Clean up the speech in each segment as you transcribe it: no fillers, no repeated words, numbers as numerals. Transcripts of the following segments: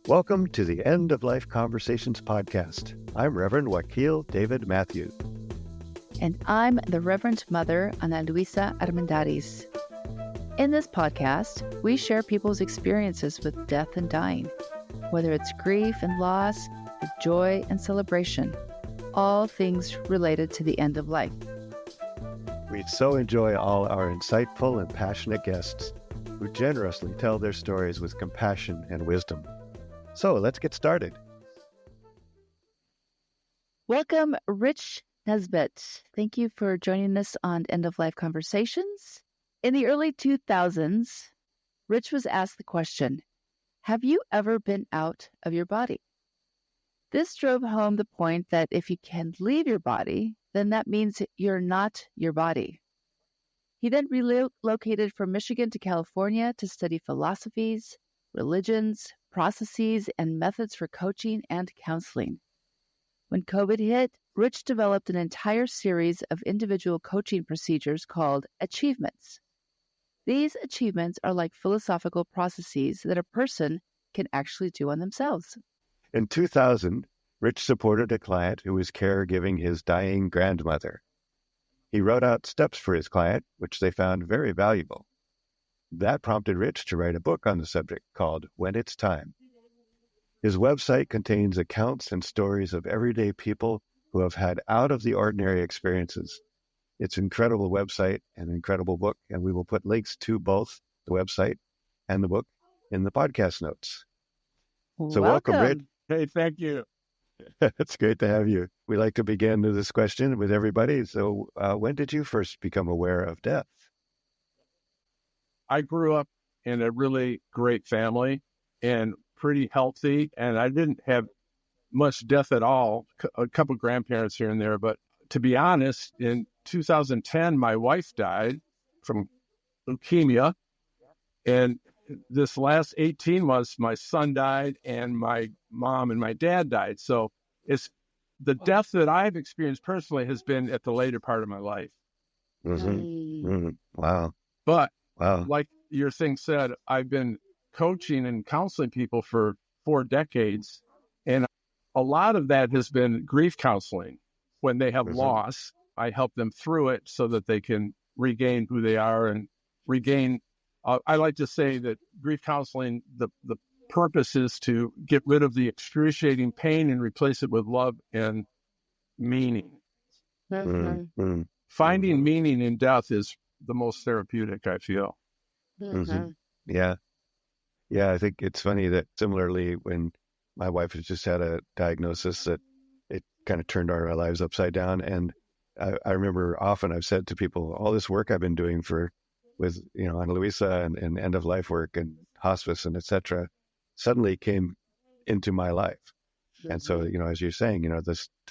Welcome to the End of Life Conversations podcast. I'm Reverend Wakil David Matthews. And I'm the Reverend Mother Ana Luisa Armendariz. In this podcast, we share people's experiences with death and dying, whether it's grief and loss, or joy and celebration, all things related to the end of life. We so enjoy all our insightful and passionate guests who generously tell their stories with compassion and wisdom. So let's get started. Welcome, Rich Nisbet. Thank you for joining us on End of Life Conversations. In the early 2000s, Rich was asked the question, have you ever been out of your body? This drove home the point that if you can leave your body, then that means you're not your body. He then relocated from Michigan to California to study philosophies, religions, processes, and methods for coaching and counseling. When COVID hit, Rich developed an entire series of individual coaching procedures called achievements. These achievements are like philosophical processes that a person can actually do on themselves. In 2000, Rich supported a client who was caregiving his dying grandmother. He wrote out steps for his client, which they found very valuable. That prompted Rich to write a book on the subject called When It's Time. His website contains accounts and stories of everyday people who have had out-of-the-ordinary experiences. It's an incredible website and an incredible book, and we will put links to both the website and the book in the podcast notes. So welcome, Rich. Hey, thank you. It's great to have you. We like to begin with this question with everybody. So when did you first become aware of death? I grew up in a really great family and pretty healthy, and I didn't have much death at all, a couple grandparents here and there. But to be honest, in 2010, my wife died from leukemia. And this last 18 months, my son died and my mom and my dad died. So it's the death that I've experienced personally has been at the later part of my life. Mm-hmm. Mm-hmm. Wow. But wow. Like your thing said, I've been coaching and counseling people for 4 decades. And a lot of that has been grief counseling. When they have loss, I help them through it so that they can regain who they are and regain. I like to say that grief counseling, the purpose is to get rid of the excruciating pain and replace it with love and meaning. Mm-hmm. Finding meaning in death is the most therapeutic, I feel. Mm-hmm. Yeah. Yeah, I think it's funny that similarly, when my wife has just had a diagnosis, that it kind of turned our lives upside down. And I remember often I've said to people, all this work I've been doing with Ana Luisa and end of life work and hospice and etc. suddenly came into my life. And so, as you're saying,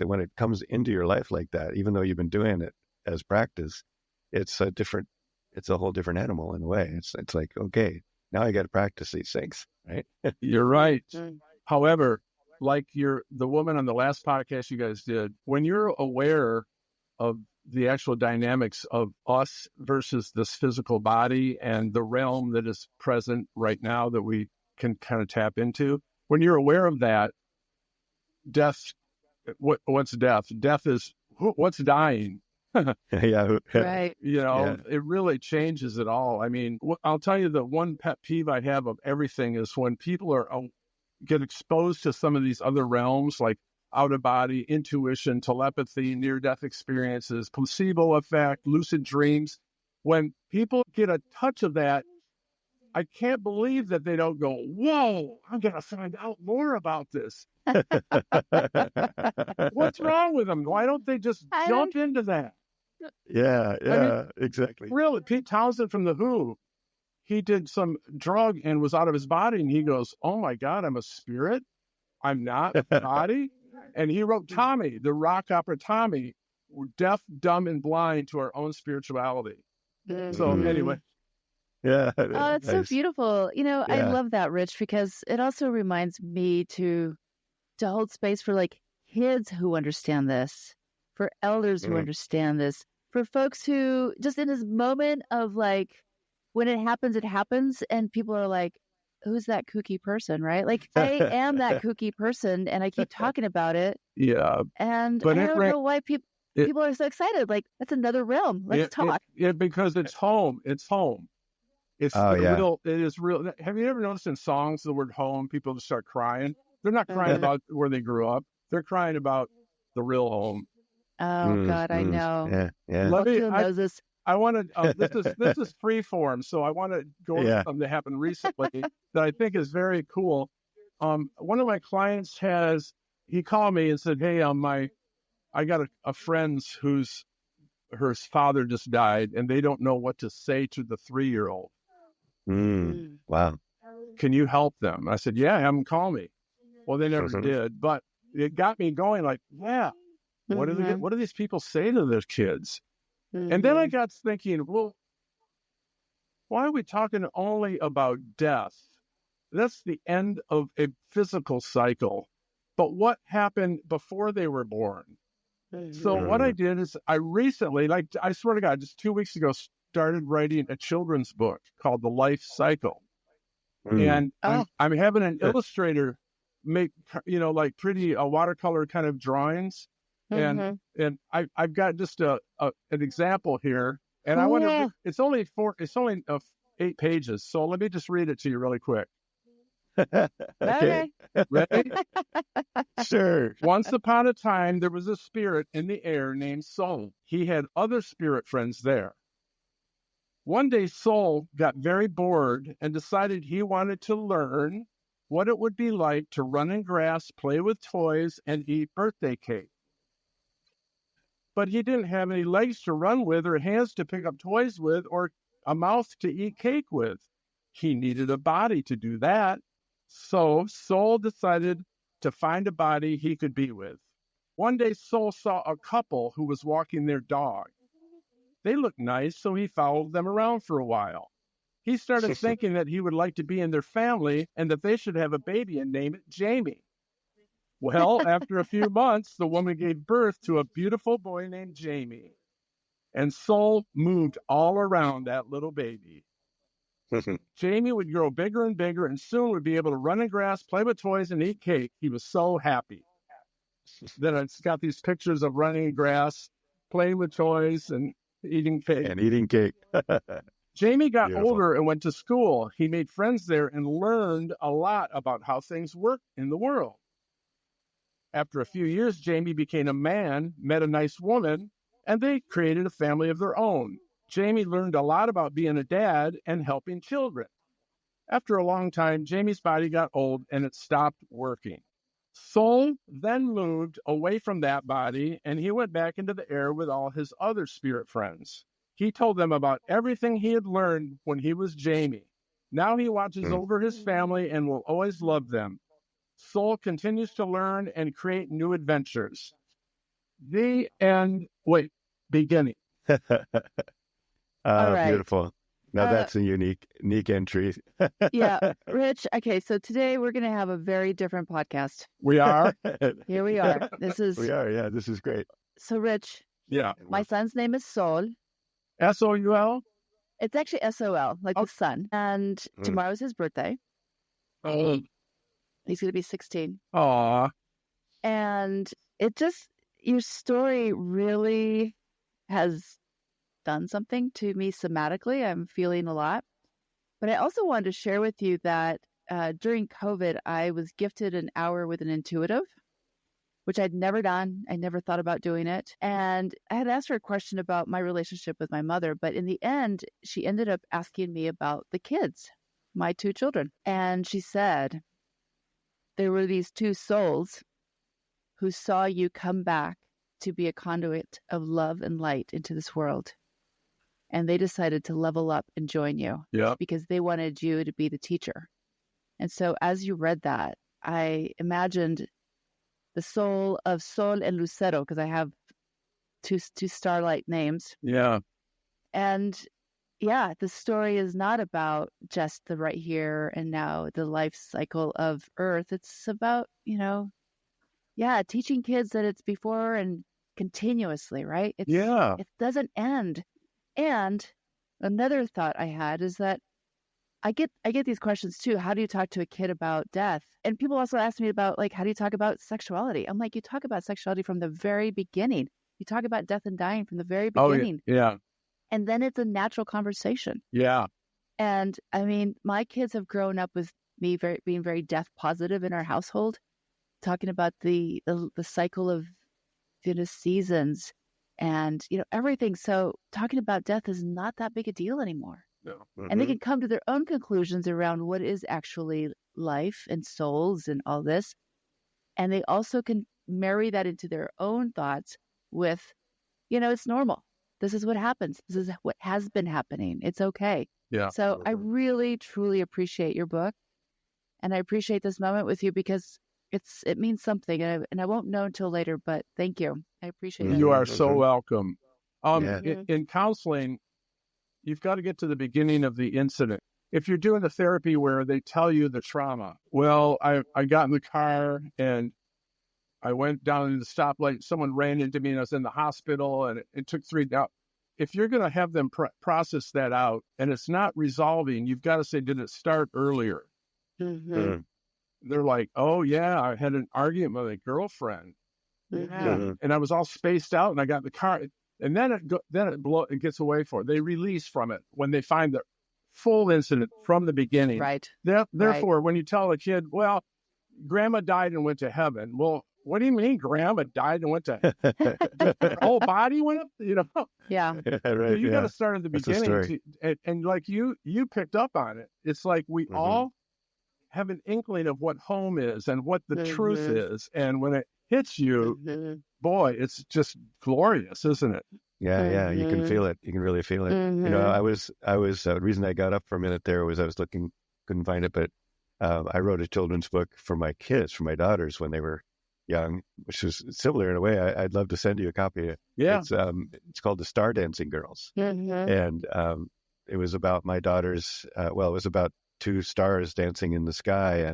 when it comes into your life like that, even though you've been doing it as practice, it's a whole different animal in a way. It's like, okay, now I got to practice these things, right? You're right. However, like the woman on the last podcast you guys did, when you're aware of the actual dynamics of us versus this physical body and the realm that is present right now that we can kind of tap into, when you're aware of that, death, what's death? Death is what's dying. Yeah. Right. It really changes it all. I mean, I'll tell you the one pet peeve I have of everything is when people get exposed to some of these other realms, like out-of-body, intuition, telepathy, near-death experiences, placebo effect, lucid dreams. When people get a touch of that, I can't believe that they don't go, whoa, I'm going to find out more about this. What's wrong with them? Why don't they just jump into that? Yeah, exactly. Really, Pete Townsend from The Who, he did some drug and was out of his body, and he goes, oh my God, I'm a spirit. I'm not a body. And he wrote Tommy, the rock opera Tommy. We're deaf, dumb, and blind to our own spirituality. So anyway. Yeah. Oh, it's so beautiful. Yeah. I love that, Rich, because it also reminds me to hold space for like kids who understand this, for elders who understand this, for folks who just in this moment of like, when it happens, and people are like, who's that kooky person, right? Like, I am that kooky person, and I keep talking about it. Yeah. And But I don't know why people are so excited. Like, that's another realm. Let's talk. Because it's home. It's home. It's Oh, yeah. real. It is real. Have you ever noticed in songs the word home, people just start crying? They're not crying about where they grew up. They're crying about the real home. Oh, God, I know. Yeah, yeah. Knows this. I want to. This is free form, so I want to go over something that happened recently that I think is very cool. One of my clients he called me and said, "Hey, I got a friend's her father just died, and they don't know what to say to the 3-year-old. Wow. Can you help them?" I said, "Yeah, have them call me." Well, they never did, but it got me going. Like, yeah, what do these people say to their kids? And then I got thinking, well, why are we talking only about death? That's the end of a physical cycle. But what happened before they were born? So what I did is I recently, like I swear to God, just 2 weeks ago, started writing a children's book called The Life Cycle. And I'm having an illustrator make, like pretty watercolor kind of drawings. And I've got just an example here. And I want to, it's only 8 pages. So let me just read it to you really quick. Okay. Ready? Sure. Once upon a time, there was a spirit in the air named Soul. He had other spirit friends there. One day, Soul got very bored and decided he wanted to learn what it would be like to run in grass, play with toys, and eat birthday cake. But he didn't have any legs to run with, or hands to pick up toys with, or a mouth to eat cake with. He needed a body to do that. So Soul decided to find a body he could be with. One day, Soul saw a couple who was walking their dog. They looked nice, so he followed them around for a while. He started thinking that he would like to be in their family and that they should have a baby and name it Jamie. Well, after a few months, the woman gave birth to a beautiful boy named Jamie. And Soul moved all around that little baby. Jamie would grow bigger and bigger and soon would be able to run in grass, play with toys, and eat cake. He was so happy. Then it's got these pictures of running in grass, playing with toys, and eating cake. Jamie got older and went to school. He made friends there and learned a lot about how things work in the world. After a few years, Jamie became a man, met a nice woman, and they created a family of their own. Jamie learned a lot about being a dad and helping children. After a long time, Jamie's body got old and it stopped working. Soul then moved away from that body and he went back into the air with all his other spirit friends. He told them about everything he had learned when he was Jamie. Now he watches over his family and will always love them. Soul continues to learn and create new adventures. The end. Beginning. All right. Beautiful. Now that's a unique entry. Yeah, Rich. Okay, so today we're going to have a very different podcast. We are. Here we are. We are. Yeah, this is great. So, Rich. Yeah. My son's name is Sol. S-O-U-L? It's actually S-O-L, like the sun. And tomorrow's his birthday. Oh. He's going to be 16. Aw. And your story really has done something to me somatically. I'm feeling a lot. But I also wanted to share with you that during COVID, I was gifted an hour with an intuitive, which I'd never done. I never thought about doing it. And I had asked her a question about my relationship with my mother. But in the end, she ended up asking me about the kids, my 2 children. And she said, there were these 2 souls who saw you come back to be a conduit of love and light into this world. And they decided to level up and join you because they wanted you to be the teacher. And so as you read that, I imagined the soul of Sol and Lucero, because I have two starlight names. Yeah. And yeah, the story is not about just the right here and now, the life cycle of Earth. It's about, teaching kids that it's before and continuously, right? It doesn't end. And another thought I had is that I get these questions too. How do you talk to a kid about death? And people also ask me about, like, how do you talk about sexuality? I'm like, you talk about sexuality from the very beginning. You talk about death and dying from the very Oh, yeah. beginning. Yeah. And then it's a natural conversation. Yeah. And I mean, my kids have grown up with me being very death positive in our household, talking about the cycle of seasons and everything. So talking about death is not that big a deal anymore. No. And they can come to their own conclusions around what is actually life and souls and all this. And they also can marry that into their own thoughts with, it's normal. This is what happens. This is what has been happening. It's okay. Yeah. So I really, truly appreciate your book. And I appreciate this moment with you because it means something. And I won't know until later, but thank you. I appreciate it. You are so welcome. Yeah. In counseling, you've got to get to the beginning of the incident. If you're doing the therapy where they tell you the trauma, well, I got in the car and I went down to the stoplight. Someone ran into me and I was in the hospital and it took 3 days. If you're going to have them process that out and it's not resolving, you've got to say, did it start earlier? They're like, oh, yeah, I had an argument with a girlfriend. Yeah. And I was all spaced out and I got in the car. And then it gets away for it. They release from it when they find the full incident from the beginning. Right. Therefore, when you tell a kid, well, grandma died and went to heaven. Well, what do you mean grandma died and went to her whole body went up? Yeah. Right. You got to start at the That's the beginning. story. And like you picked up on it. It's like we all have an inkling of what home is and what the truth is. And when it hits you, boy, it's just glorious, isn't it? Yeah. You can feel it. You can really feel it. I was the reason I got up for a minute there was I was looking, couldn't find it, but I wrote a children's book for my kids, for my daughters when they were young, which is similar in a way. I'd love to send you a copy. Yeah. It's called The Star Dancing Girls. And it was about my daughters. It was about 2 stars dancing in the sky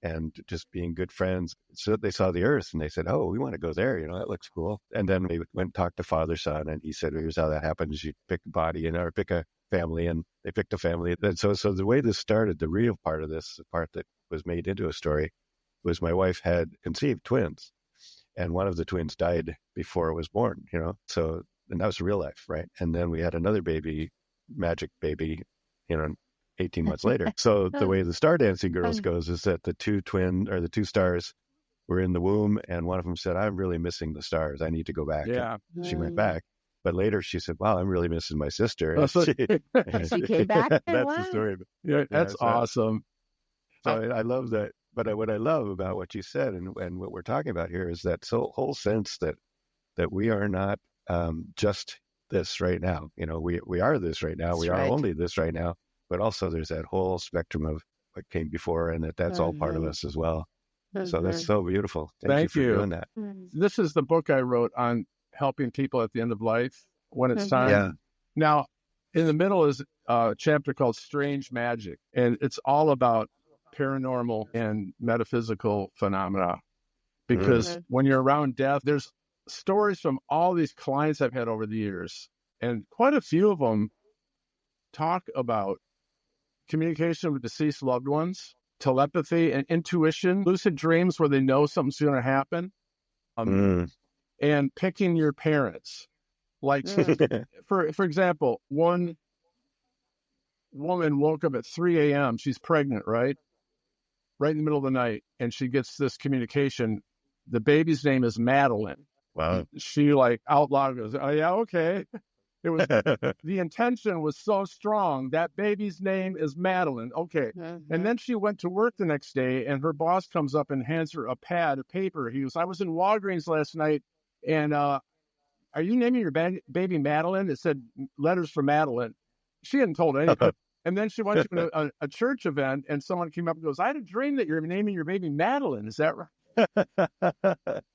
and just being good friends. So they saw the Earth and they said, oh, we want to go there. That looks cool. And then we went and talked to father, son, and he said, here's how that happens. You pick a body or pick a family, and they picked a family. And so the way this started, the real part of this, the part that was made into a story, was my wife had conceived twins, and one of the twins died before it was born, so, and that was real life, right? And then we had another baby, magic baby, 18 months later. So the way the Star Dancing Girls goes is that the 2 stars were in the womb, and one of them said, I'm really missing the stars. I need to go back. Yeah. And she went back. But later she said, wow, I'm really missing my sister. And she came back. That's Wow. the story. That's awesome. So I love that. But what I love about what you said and what we're talking about here is that whole sense that we are not just this right now. We are this right now. We are only this right now. But also there's that whole spectrum of what came before, and that's all part of us as well. So that's so beautiful. Thank you for doing that. This is the book I wrote on helping people at the end of life when it's time. Yeah. Now, in the middle is a chapter called Strange Magic, and it's all about paranormal and metaphysical phenomena. Because when you're around death, there's stories from all these clients I've had over the years, and quite a few of them talk about communication with deceased loved ones, telepathy and intuition, lucid dreams where they know something's going to happen, and picking your parents. Like, for example, one woman woke up at 3 a.m. She's pregnant, right in the middle of the night, and she gets this communication. The baby's name is Madeline. Wow. She out loud goes, oh yeah, okay. It was the intention was so strong. That baby's name is Madeline. Okay. And then she went to work the next day, and her boss comes up and hands her a pad of paper. He goes, I was in Walgreens last night, and are you naming your baby Madeline? It said letters for Madeline. She hadn't told anything. And then she went to a church event, and someone came up and goes, I had a dream that you're naming your baby Madeline. Is that right?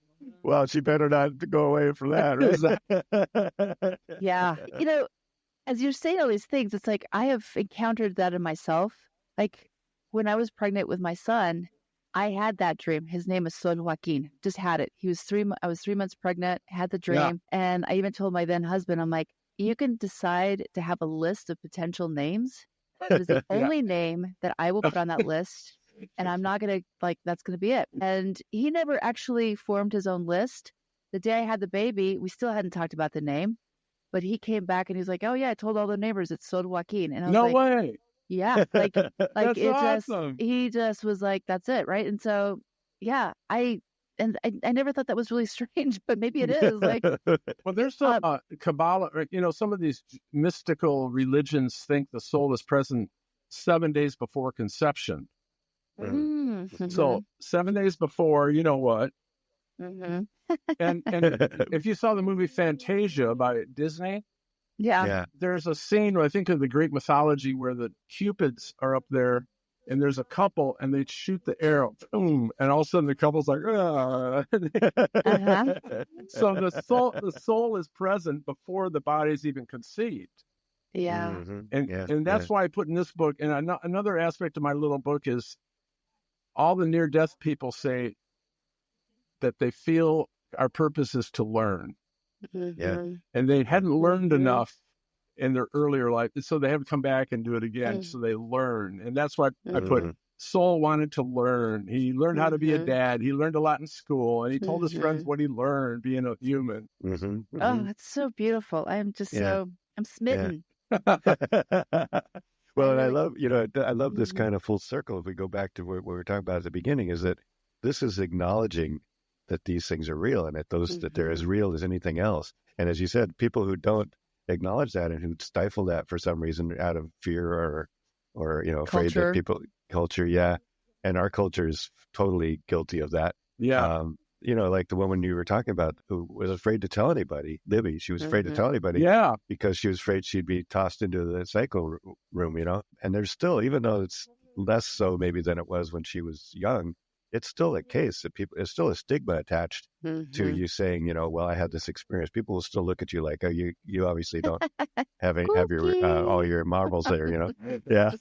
Well, she better not go away from that, right? Yeah. As you're saying all these things, it's like I have encountered that in myself. Like when I was pregnant with my son, I had that dream. His name is Son Joaquin. Just had it. I was 3 months pregnant, had the dream. Yeah. And I even told my then husband, I'm like, you can decide to have a list of potential names That is the Yeah. only name that I will put on that list. And I'm not going to, that's going to be it. And he never actually formed his own list. The day I had the baby, we still hadn't talked about the name, but he came back and he's like, oh, yeah, I told all the neighbors it's Soda Joaquin. And I was No like, way. yeah, like That's it awesome. he just was like, that's it. Right. And so, yeah, I never thought that was really strange, but maybe it is. Like, Well, there's some Kabbalah, some of these mystical religions think the soul is present 7 days before conception. mm-hmm. So 7 days before, you know what? Mm-hmm. And if you saw the movie Fantasia by Disney, Yeah. there's a scene, I think, of the Greek mythology where the Cupids are up there and there's a couple and they shoot the arrow, boom, and all of a sudden the couple's like, ah. So the soul is present before the body's even conceived. Yeah. And that's why I put in this book. And another aspect of my little book is all the near-death people say that they feel our purpose is to learn. Mm-hmm. And they hadn't learned enough in their earlier life. So they have to come back and do it again. So they learn. And that's why I put Soul wanted to learn. He learned how to be a dad. He learned a lot in school. And he told his friends what he learned being a human. Oh, that's so beautiful. I'm just I'm smitten. Well, and I love this kind of full circle. If we go back to what we were talking about at the beginning, is that this is acknowledging that these things are real and that that they're as real as anything else. And as you said, people who don't acknowledge that and who stifle that for some reason out of fear or afraid that culture, and our culture is totally guilty of that. Like the woman you were talking about who was afraid to tell anybody, Libby. She was afraid to tell anybody, because she was afraid she'd be tossed into the psycho room. And there's still, even though it's less so maybe than it was when she was young, it's still a case that it's still a stigma attached to you saying, well, I had this experience. People will still look at you like, oh, you obviously don't have your all your marbles there, Yeah.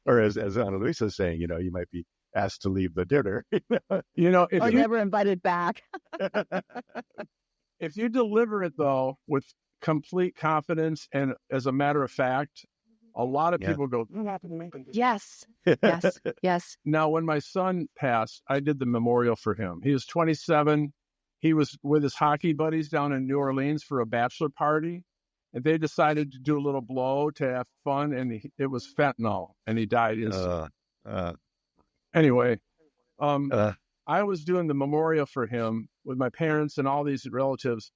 Or as Ana Luisa is saying, you might be asked to leave the dinner. If you're never invited back. If you deliver it though with complete confidence and as a matter of fact, a lot of people go, yes. Now, when my son passed, I did the memorial for him. He was 27. He was with his hockey buddies down in New Orleans for a bachelor party. And they decided to do a little blow to have fun. And it was fentanyl. And he died instantly. Anyway, I was doing the memorial for him with my parents and all these relatives.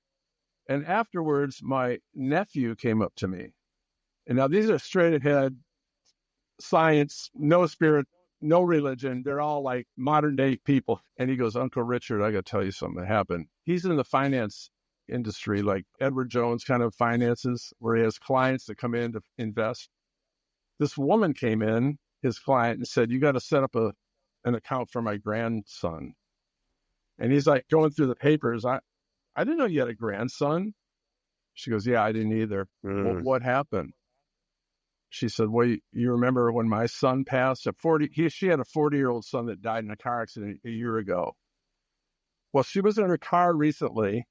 And afterwards, my nephew came up to me. And now these are straight ahead science, no spirit, no religion. They're all like modern day people. And he goes, Uncle Richard, I got to tell you something that happened. He's in the finance industry, like Edward Jones kind of finances, where he has clients that come in to invest. This woman came in, his client, and said, you got to set up an account for my grandson. And he's like going through the papers. I didn't know you had a grandson. She goes, yeah, I didn't either. Well, what happened? She said, well, you remember when my son passed at 40, she had a 40-year-old son that died in a car accident a year ago. Well, she was in her car recently,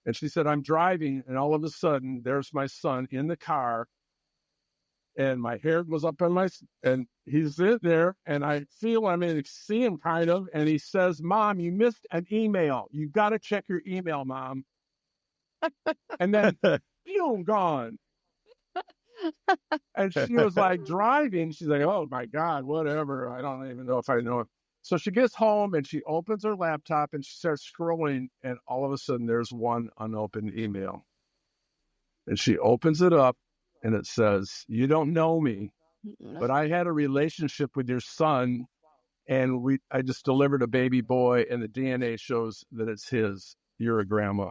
and she said, I'm driving, and all of a sudden, there's my son in the car, and my hair was up on and he's in there, and I feel I'm going to see him kind of, and he says, Mom, you missed an email. You got to check your email, Mom. And then, boom, gone. And she was like driving. She's like, oh my God, whatever. I don't even know if I know it. So she gets home and she opens her laptop and she starts scrolling. And all of a sudden there's one unopened email. And she opens it up and it says, you don't know me, but I had a relationship with your son. And I just delivered a baby boy and the DNA shows that it's his. You're a grandma.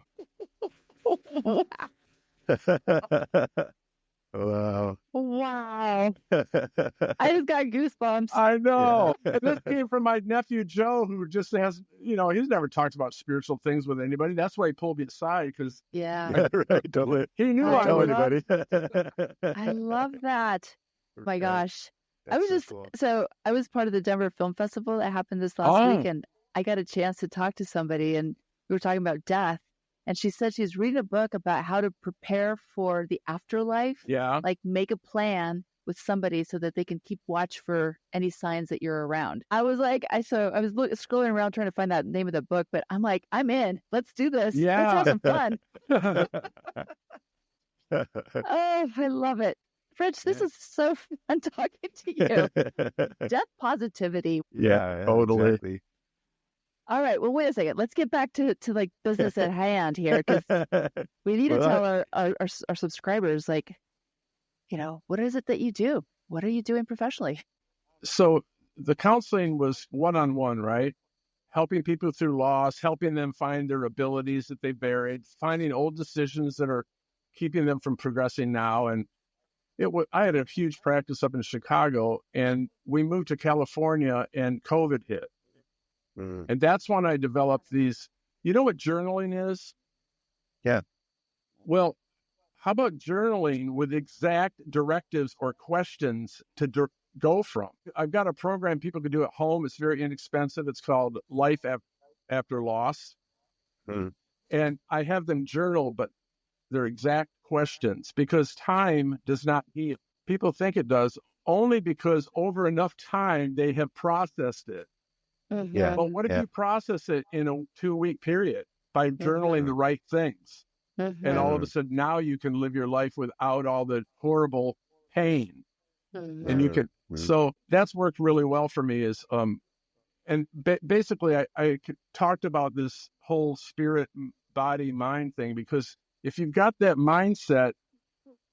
Wow. I just got goosebumps. I know. Yeah. And this came from my nephew, Joe, who just has, he's never talked about spiritual things with anybody. That's why he pulled me aside because right. He knew I tell anybody. I love that. My gosh. That's so I was part of the Denver Film Festival that happened this last week, and I got a chance to talk to somebody, and we were talking about death. And she said she's reading a book about how to prepare for the afterlife. Yeah. Like make a plan with somebody so that they can keep watch for any signs that you're around. I was like, scrolling around trying to find that name of the book, but I'm like, I'm in. Let's do this. Let's have some fun. Oh, I love it. Fritz, this is so fun talking to you. Death positivity. Yeah, totally. Exactly. All right. Well, wait a second. Let's get back to like business at hand here, because we need to tell our subscribers, like, what is it that you do? What are you doing professionally? So the counseling was one-on-one, right? Helping people through loss, helping them find their abilities that they buried, finding old decisions that are keeping them from progressing now. And I had a huge practice up in Chicago, and we moved to California and COVID hit. Mm. And that's when I developed these. You know what journaling is? Yeah. Well, how about journaling with exact directives or questions to go from? I've got a program people can do at home. It's very inexpensive. It's called Life After Loss. Mm. And I have them journal, but they're exact questions, because time does not heal. People think it does, only because over enough time they have processed it. Mm-hmm. Yeah. But what if you process it in a 2-week period by journaling the right things? Mm-hmm. And all of a sudden now you can live your life without all the horrible pain. Mm-hmm. And you can, so that's worked really well for me is, and basically I talked about this whole spirit, body, mind thing, because if you've got that mindset,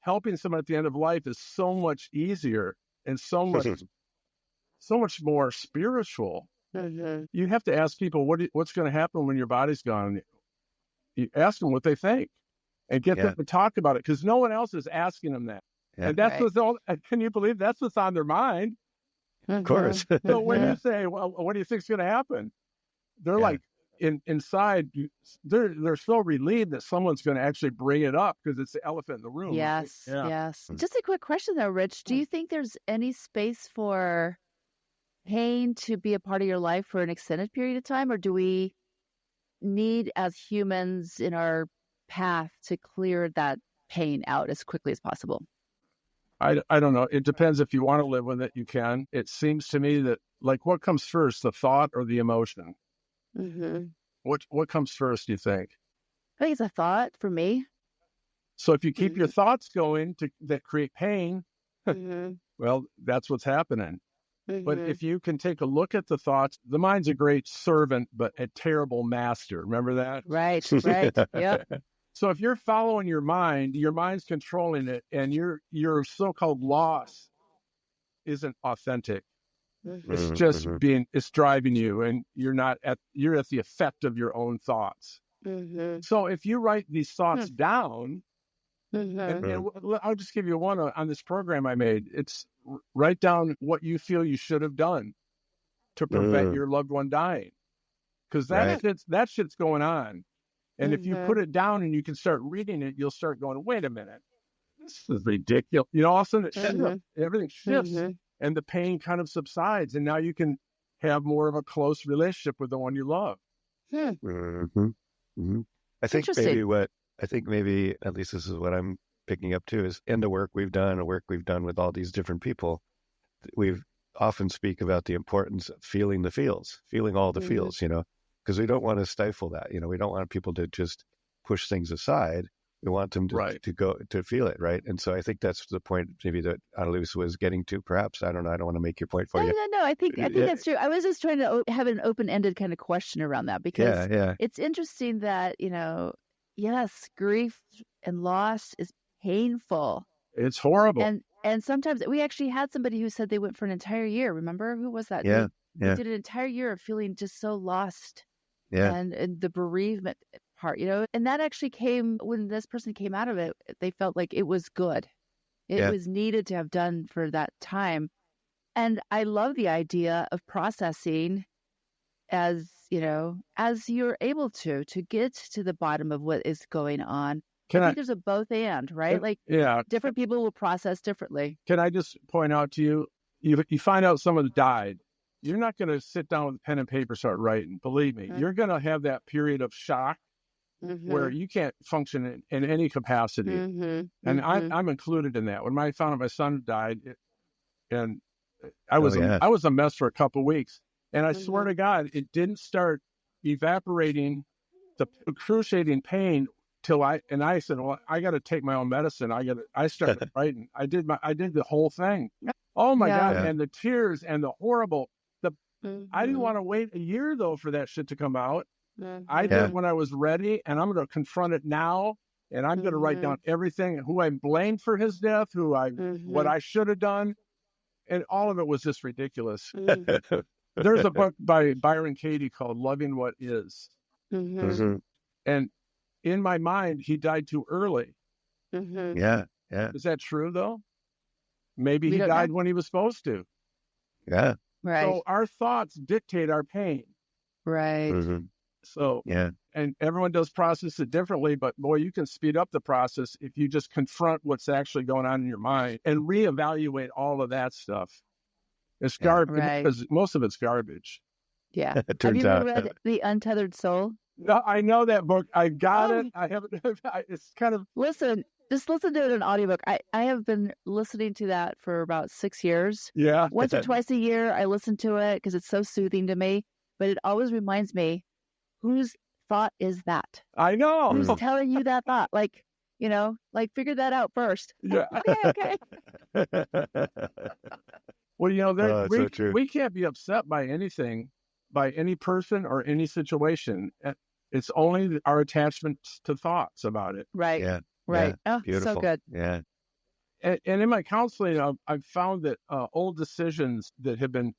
helping someone at the end of life is so much easier and so much more spiritual. Mm-hmm. You have to ask people what's going to happen when your body's gone. You ask them what they think and get them to talk about it, because no one else is asking them that. Yeah. And that's what's all. Can you believe that's what's on their mind? Of course. So when you say, "Well, what do you think's going to happen?" They're like inside. They're so relieved that someone's going to actually bring it up, because it's the elephant in the room. Yes. Right? Yes. Just a quick question though, Rich. Do you think there's any space for pain to be a part of your life for an extended period of time, or do we need, as humans in our path, to clear that pain out as quickly as possible? I don't know. It depends. If you want to live with it, you can. It seems to me that, like, what comes first, the thought or the emotion? Mm-hmm. What comes first, do you think? I think it's a thought for me. So if you keep your thoughts going that create pain, well, that's what's happening. But if you can take a look at the thoughts, the mind's a great servant, but a terrible master. Remember that? Right. Yep. So if you're following your mind's controlling it, and your so-called loss isn't authentic. It's just it's driving you, and you're at the effect of your own thoughts. So if you write these thoughts down, and I'll just give you one on this program I made. It's write down what you feel you should have done to prevent your loved one dying, because that shit's going on. And if you put it down and you can start reading it, you'll start going, wait a minute, this is ridiculous. All of a sudden everything shifts, and the pain kind of subsides, and now you can have more of a close relationship with the one you love. I think maybe at least this is what I'm picking up too, is in the work we've done with all these different people, we've often speak about the importance of feeling the feels, feeling all the feels, because we don't want to stifle that. We don't want people to just push things aside. We want them to go to feel it, right? And so I think that's the point maybe that Annalise was getting to. Perhaps, I don't know. I don't want to make your point for you. No. I think that's true. I was just trying to have an open-ended kind of question around that, because it's interesting that yes, grief and loss is painful. It's horrible. And sometimes we actually had somebody who said they went for an entire year. Remember, who was that? They did an entire year of feeling just so lost. And the bereavement part, and that actually came when this person came out of it. They felt like it was good. It was needed to have done for that time. And I love the idea of processing as you're able to get to the bottom of what is going on. I think there's a both and, right? Different people will process differently. Can I just point out to you, you find out someone died, you're not going to sit down with pen and paper, start writing. Believe me, you're going to have that period of shock where you can't function in any capacity. And I'm included in that. When I found out my son died, and I was a mess for a couple of weeks. And I swear to God, it didn't start evaporating, the excruciating pain till I said, well, I got to take my own medicine. I started writing. I did the whole thing. Oh my God. And the tears and the horrible, I didn't want to wait a year though for that shit to come out. I did it when I was ready, and I'm going to confront it now. And I'm going to write down everything, who I blamed for his death, what I should have done. And all of it was just ridiculous. There's a book by Byron Katie called Loving What Is. And in my mind, he died too early. Yeah. Is that true, though? Maybe he died when he was supposed to. Yeah. Right. So our thoughts dictate our pain. Right. So, and everyone does process it differently, but boy, you can speed up the process if you just confront what's actually going on in your mind and reevaluate all of that stuff. It's garbage, because most of it's garbage. Yeah. It Have turns you ever out. read The Untethered Soul? No, I know that book. I got it. I haven't. It's kind of. Just listen to it in audiobook. I have been listening to that for about 6 years. Yeah. Once or twice a year, I listen to it because it's so soothing to me. But it always reminds me, whose thought is that? I know. Who's telling you that thought? Figure that out first. Yeah. Okay. Well, so true. we can't be upset by anything, by any person or any situation. It's only our attachments to thoughts about it. Right. Yeah. Right. Yeah. Oh, Beautiful. so good. Yeah. And in my counseling, I've found that old decisions that have been,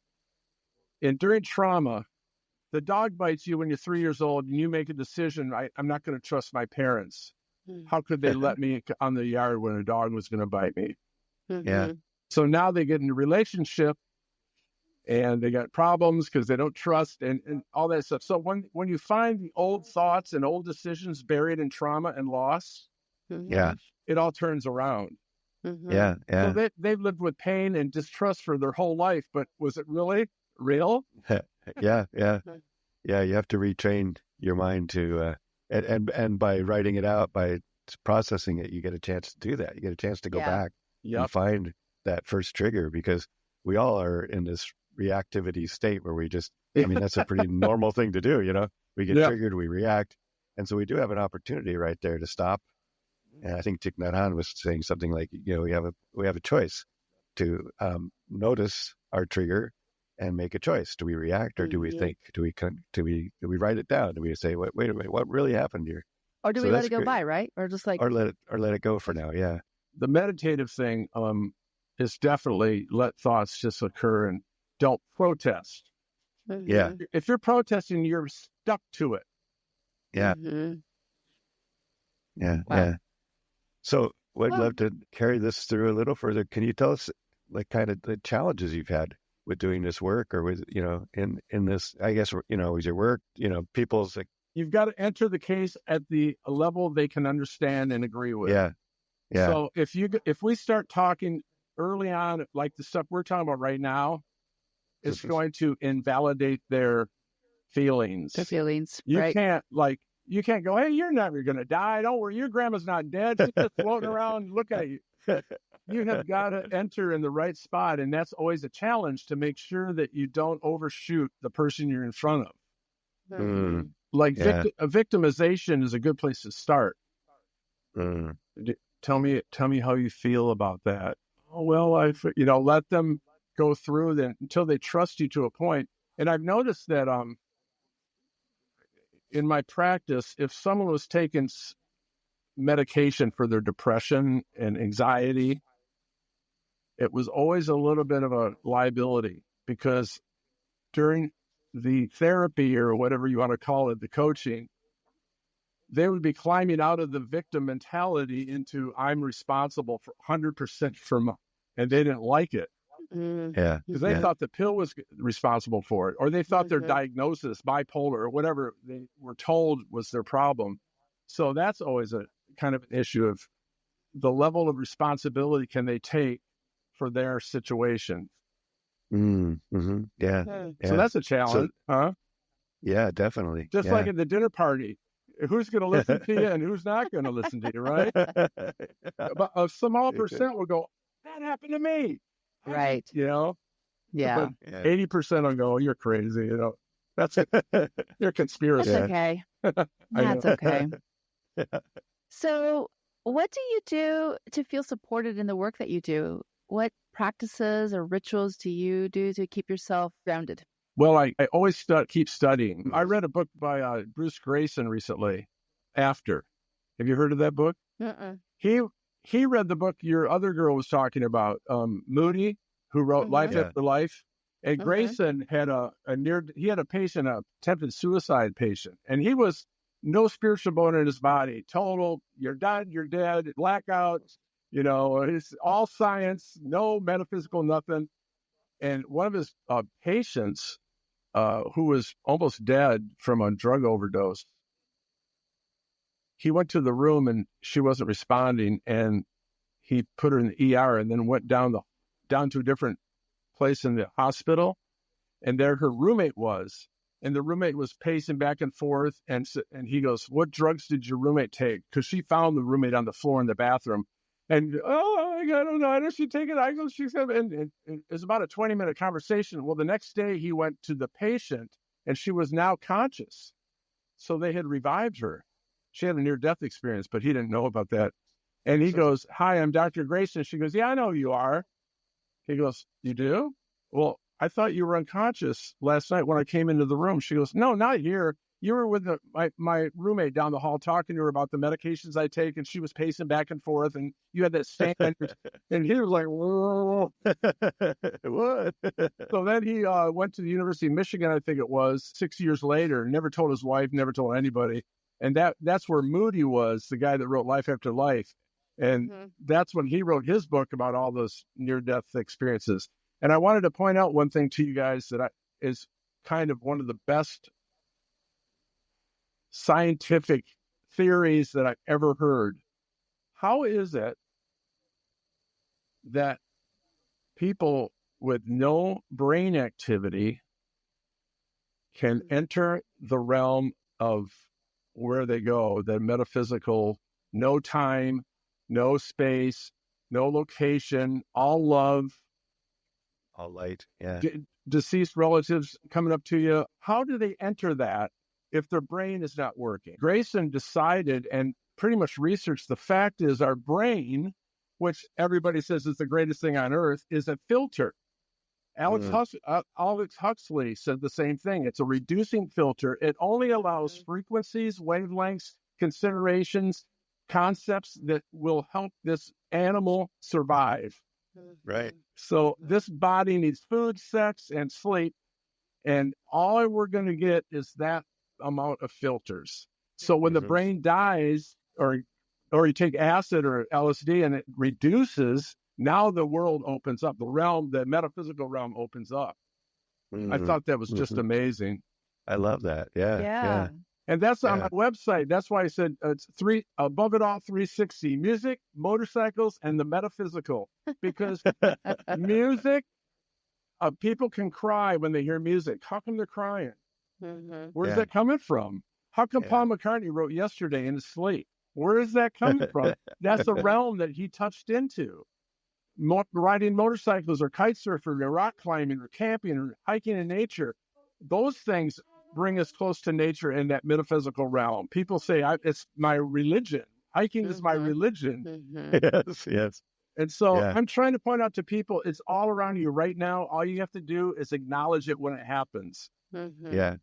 and during trauma, the dog bites you when you're 3 years old and you make a decision, I'm not going to trust my parents. How could they let me on the yard when a dog was going to bite me? Yeah. So now they get in a relationship and they got problems because they don't trust and all that stuff. So when you find the old thoughts and old decisions buried in trauma and loss, it all turns around. Yeah. So they've lived with pain and distrust for their whole life, but was it really real? Yeah. You have to retrain your mind to, and by writing it out, by processing it, you get a chance to do that. You get a chance to go back and find that first trigger, because we all are in this reactivity state where we just, that's a pretty normal thing to do. We get triggered, we react. And so we do have an opportunity right there to stop. And I think Thich Nhat Hanh was saying something like, we have a choice to notice our trigger and make a choice. Do we react or do we think? Do we write it down? Do we say, wait a minute, what really happened here? Or do we let it go by, right? Or just or let it go for now. Yeah. The meditative thing is definitely let thoughts just occur and don't protest. Yeah. If you're protesting, you're stuck to it. Yeah. Yeah. Wow. Yeah. So I'd love to carry this through a little further. Can you tell us kind of the challenges you've had with doing this work, or with, in this, I guess, with your work, people's you've got to enter the case at the level they can understand and agree with. Yeah. So if we start talking early on, like the stuff we're talking about right now, it's going to invalidate their feelings. You can't go, hey, you're never going to die. Don't worry. Your grandma's not dead. She's just floating around. Look at you. You have got to enter in the right spot. And that's always a challenge, to make sure that you don't overshoot the person you're in front of. Victimization is a good place to start. Tell me how you feel about that. Oh, well, let them go through then until they trust you to a point. And I've noticed that in my practice, if someone was taking medication for their depression and anxiety, it was always a little bit of a liability, because during the therapy, or whatever you want to call it, the coaching, they would be climbing out of the victim mentality into I'm responsible for 100% and they didn't like it. Yeah. Because they thought the pill was responsible for it, or they thought their diagnosis, bipolar, or whatever they were told was their problem. So that's always a kind of an issue of the level of responsibility can they take for their situation. Yeah. So that's a challenge, huh? Yeah, definitely. Just like at the dinner party, who's going to listen to you and who's not going to listen to you, right? But a small percent will go, that happened to me. Right. You know? Yeah. But 80% will go, you're crazy. You know, that's your conspiracy. That's okay. That's okay. So, what do you do to feel supported in the work that you do? What practices or rituals do you do to keep yourself grounded? Well, I always keep studying. I read a book by Bruce Grayson recently, After. Have you heard of that book? Mm-mm. He read the book your other girl was talking about, Moody, who wrote Life After Life. And Grayson had a patient, a attempted suicide patient, and he was no spiritual bone in his body, total, you're dead, blackout, you know, it's all science, no metaphysical, nothing. And one of his patients, who was almost dead from a drug overdose, he went to the room and she wasn't responding, and he put her in the ER and then went down to a different place in the hospital, and there her roommate was, and the roommate was pacing back and forth, and he goes, "What drugs did your roommate take?" Because she found the roommate on the floor in the bathroom, and I don't know, I know she take it. I go, she said, and it was about a 20-minute conversation. Well, the next day he went to the patient, and she was now conscious, so they had revived her. She had a near-death experience, but he didn't know about that. And he goes, "Hi, I'm Dr. Grayson." She goes, "Yeah, I know who you are." He goes, "You do? Well, I thought you were unconscious last night when I came into the room." She goes, "No, not here. You were with my roommate down the hall talking to her about the medications I take, and she was pacing back and forth, and you had that stain." And he was like, "Whoa." What? So then he went to the University of Michigan, I think it was, 6 years later, never told his wife, never told anybody. And that's where Moody was, the guy that wrote Life After Life. And that's when he wrote his book about all those near-death experiences. And I wanted to point out one thing to you guys that is kind of one of the best scientific theories that I've ever heard. How is it that people with no brain activity can enter the realm of where they go, the metaphysical, no time, no space, no location, all love, All light. Yeah. deceased relatives coming up to you? How do they enter that if their brain is not working? Grayson decided and pretty much researched, the fact is our brain, which everybody says is the greatest thing on earth, is a filter. Alex Huxley said the same thing. It's a reducing filter. It only allows frequencies, wavelengths, considerations, concepts that will help this animal survive. Right. So this body needs food, sex, and sleep, and all we're going to get is that amount of filters. So when the brain dies, or you take acid or LSD and it reduces, now the world opens up. The metaphysical realm opens up. I thought that was just amazing. I love that. Yeah. And that's on my website. That's why I said it's above it all, 360: music, motorcycles, and the metaphysical. Because music, people can cry when they hear music. How come they're crying? Where's that coming from? How come Paul McCartney wrote Yesterday in his sleep? Where is that coming from? That's a realm that he touched into. Riding motorcycles or kite surfing or rock climbing or camping or hiking in nature. Those things bring us close to nature in that metaphysical realm. People say, it's my religion. Hiking is my religion. Yes. And so I'm trying to point out to people, it's all around you right now. All you have to do is acknowledge it when it happens. Yeah.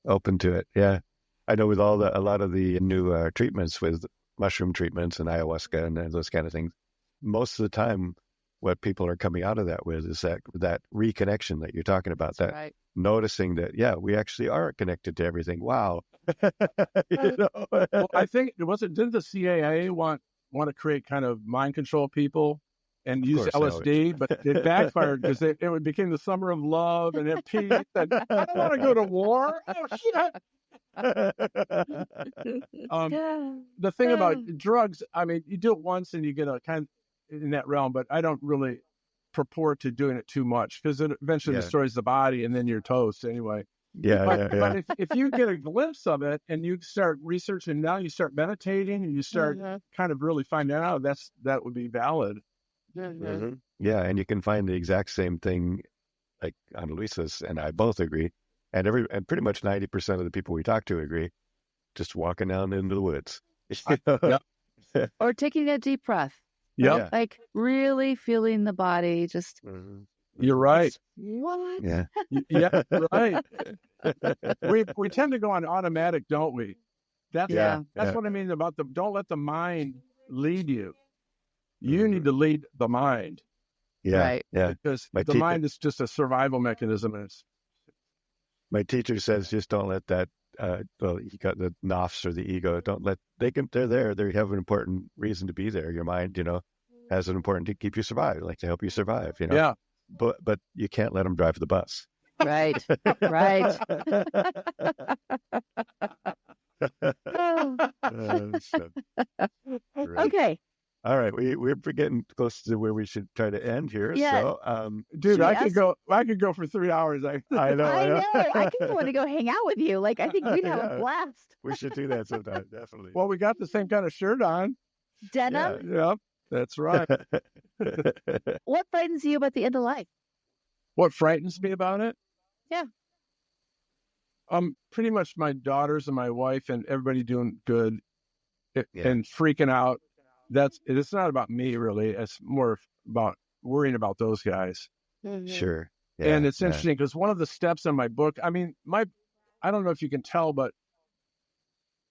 Open to it. Yeah. I know with a lot of the new treatments with mushroom treatments and ayahuasca and those kind of things, most of the time, what people are coming out of that with is that reconnection that you're talking about, noticing that, we actually are connected to everything. Wow. Well, I think didn't the CIA want to create kind of mind control people and use LSD, but it backfired because it became the summer of love and peace. And I don't want to go to war. Oh, shit. The thing about drugs, I mean, you do it once and you get a kind of in that realm, but I don't really purport to doing it too much because it eventually destroys the body and then you're toast anyway. But if you get a glimpse of it and you start researching, now you start meditating and you start kind of really finding out that would be valid. Yeah, and you can find the exact same thing, like Annalisa's and I both agree, and pretty much 90% of the people we talk to agree. Just walking down into the woods, or taking a deep breath. Yeah, like really feeling the body. Just you're right. What? Yeah, yeah, right. we tend to go on automatic, don't we? That's what I mean about don't let the mind lead you. You need to lead the mind. Yeah, right. yeah. Because the mind is just a survival mechanism. My teacher says, just don't let that. You got the nafs or the ego. Don't let they're there. They have an important reason to be there. Your mind, has an important to keep you survive, like to help you survive. Yeah. But you can't let them drive the bus. Right. Right. Okay. All right, we're getting close to where we should try to end here. Yeah. So, dude, I could go for 3 hours. I know. I kind of want to go hang out with you. Like, I think we'd have a blast. We should do that sometime, definitely. Well, we got the same kind of shirt on. Denim? Yeah, that's right. What frightens you about the end of life? What frightens me about it? Yeah. Pretty much my daughters and my wife and everybody doing good and freaking out. It's not about me really. It's more about worrying about those guys. Sure. Yeah, and it's interesting because one of the steps in my book, I mean, I don't know if you can tell, but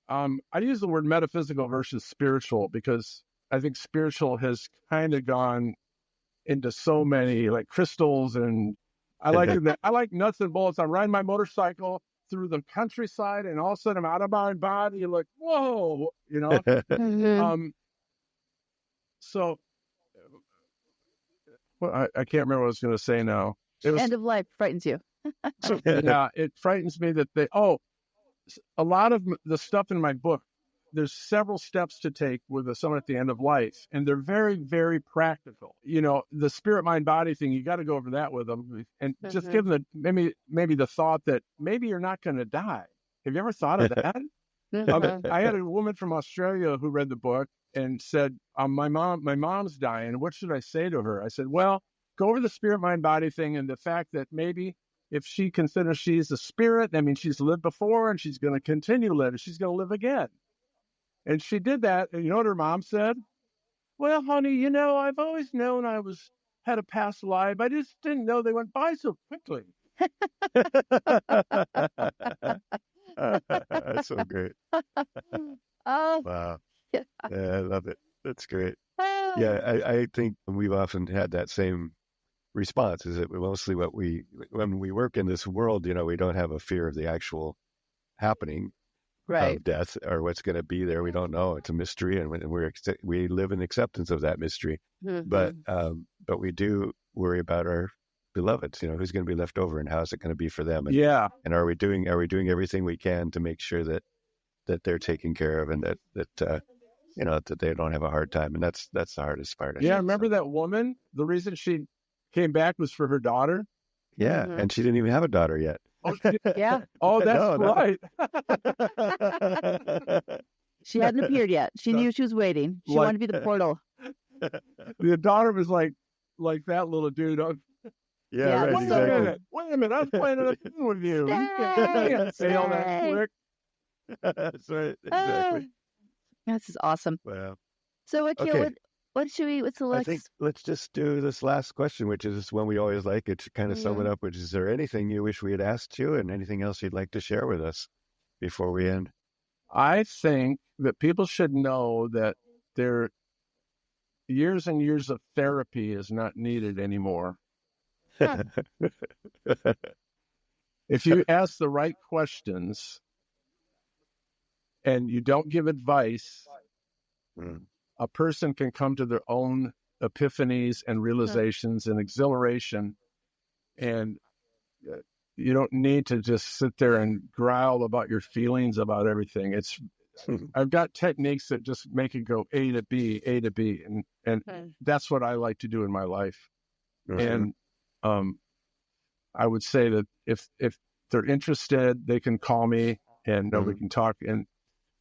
I use the word metaphysical versus spiritual because I think spiritual has kind of gone into so many like crystals, and I like that. I like nuts and bolts. I'm riding my motorcycle through the countryside, and all of a sudden I'm out of my body. You're like, whoa, So, well, I can't remember what I was going to say now. End of life frightens you. Yeah, it frightens me that a lot of the stuff in my book, there's several steps to take with someone at the end of life, and they're very, very practical. The spirit, mind, body thing, you got to go over that with them and just give them maybe the thought that maybe you're not going to die. Have you ever thought of that? I had a woman from Australia who read the book and said, my mom's dying. What should I say to her? I said, well, go over the spirit, mind, body thing and the fact that maybe if she considers she's a spirit, that means she's lived before and she's going to continue to live and she's going to live again. And she did that. And you know what her mom said? Well, honey, I've always known I had a past life. I just didn't know they went by so quickly. That's so great. Oh, wow. Yeah, I love it. That's great. Yeah, I think we've often had that same response. Is it mostly when we work in this world, we don't have a fear of the actual happening of death or what's going to be there. We don't know. It's a mystery, and we live in acceptance of that mystery. But we do worry about our beloveds. Who's going to be left over, and how's it going to be for them? And are we doing everything we can to make sure that they're taken care of, and that they don't have a hard time? And that's the hardest part. Remember that woman? The reason she came back was for her daughter. Yeah, and she didn't even have a daughter yet. Oh, yeah. Oh, that's right. She hadn't appeared yet. She knew she was waiting. She wanted to be the portal. The daughter was like that little dude. Yeah, right. Wait a minute. I was playing a game with you. You can't fail that quick. That's right. Exactly. This is awesome. Wow. So, Akil, what's the next? I think let's just do this last question, which is one we always like. It to kind of sum it up, which is there anything you wish we had asked you and anything else you'd like to share with us before we end? I think that people should know that their years and years of therapy is not needed anymore. If you ask the right questions and you don't give advice, a person can come to their own epiphanies and realizations and exhilaration. And you don't need to just sit there and growl about your feelings about everything. I've got techniques that just make it go A to B. And that's what I like to do in my life. And I would say that if they're interested, they can call me and we can talk and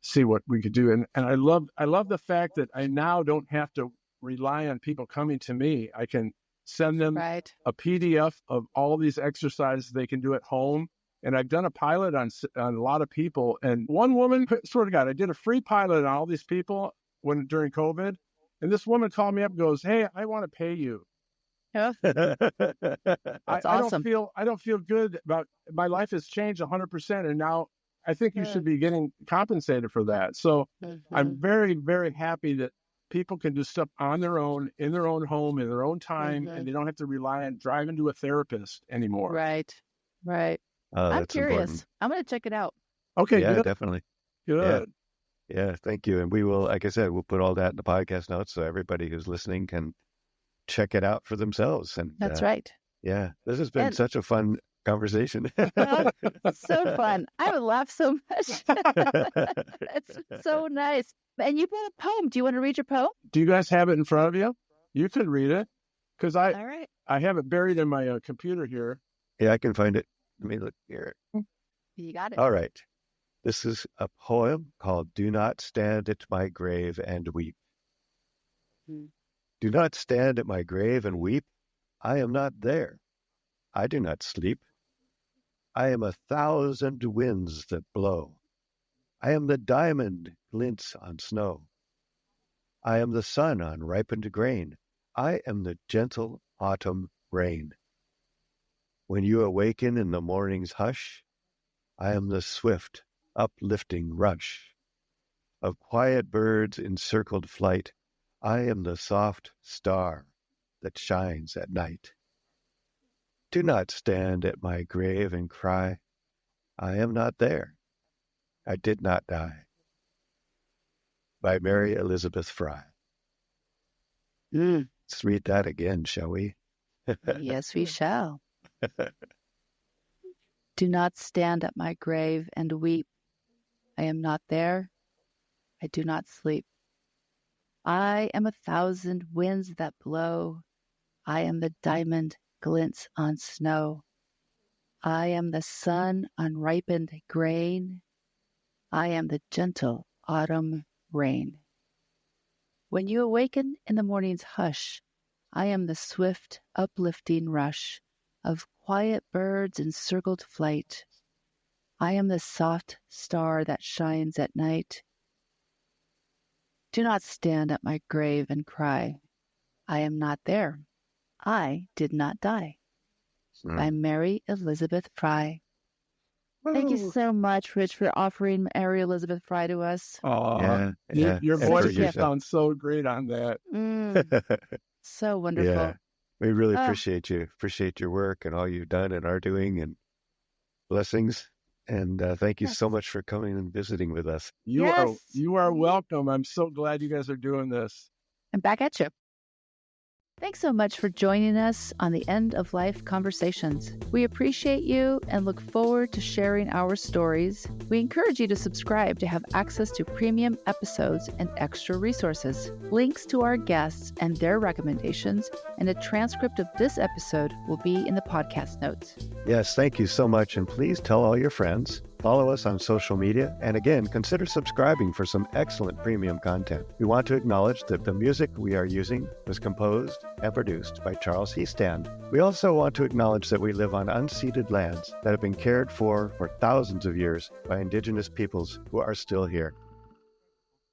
see what we could do. And I love the fact that I now don't have to rely on people coming to me. I can send them a PDF of all these exercises they can do at home. And I've done a pilot on a lot of people. And one woman, swear to God, I did a free pilot on all these people during COVID. And this woman called me up and goes, "Hey, I want to pay you." Yeah. I awesome. don't feel good about my life has changed 100%. And now I think you should be getting compensated for that. So I'm very, very happy that people can do stuff on their own, in their own home, in their own time, and they don't have to rely on driving to a therapist anymore. Right. I'm curious. Important. I'm going to check it out. Okay. Yeah, good. definitely. Good. Yeah, thank you. And we will, like I said, we'll put all that in the podcast notes so everybody who's listening can check it out for themselves. And that's right. Yeah, this has been such a fun conversation. So fun. I would laugh so much. It's so nice. And you brought a poem. Do you want to read your poem? Do you guys have it in front of you? You could read it because All right. I have it buried in my computer here. Yeah, I can find it. Let me look here. You got it. All right. This is a poem called "Do Not Stand at My Grave and Weep." Do not stand at my grave and weep. I am not there. I do not sleep. I am 1,000 winds that blow. I am the diamond glints on snow. I am the sun on ripened grain. I am the gentle autumn rain. When you awaken in the morning's hush, I am the swift, uplifting rush of quiet birds in circled flight. I am the soft star that shines at night. Do not stand at my grave and cry, I am not there. I did not die. By Mary Elizabeth Fry. Let's read that again, shall we? Yes, we shall. Do not stand at my grave and weep. I am not there. I do not sleep. I am 1,000 winds that blow. I am the diamond glints on snow. I am the sun on ripened grain. I am the gentle autumn rain. When you awaken in the morning's hush, I am the swift, uplifting rush of quiet birds in circled flight. I am the soft star that shines at night. Do not stand at my grave and cry, I am not there. I did not die. By Mary Elizabeth Fry. Thank you so much, Rich, for offering Mary Elizabeth Fry to us. Oh, yeah. Your voice sounds so great on that. So wonderful. Yeah, we really appreciate you. Appreciate your work and all you've done and are doing, and blessings. And thank you so much for coming and visiting with us. You are welcome. I'm so glad you guys are doing this. And back at you. Thanks so much for joining us on the End of Life Conversations. We appreciate you and look forward to sharing our stories. We encourage you to subscribe to have access to premium episodes and extra resources. Links to our guests and their recommendations and a transcript of this episode will be in the podcast notes. Yes, thank you so much. And please tell all your friends. Follow us on social media, and again, consider subscribing for some excellent premium content. We want to acknowledge that the music we are using was composed and produced by Charles Heastand. We also want to acknowledge that we live on unceded lands that have been cared for thousands of years by Indigenous peoples who are still here.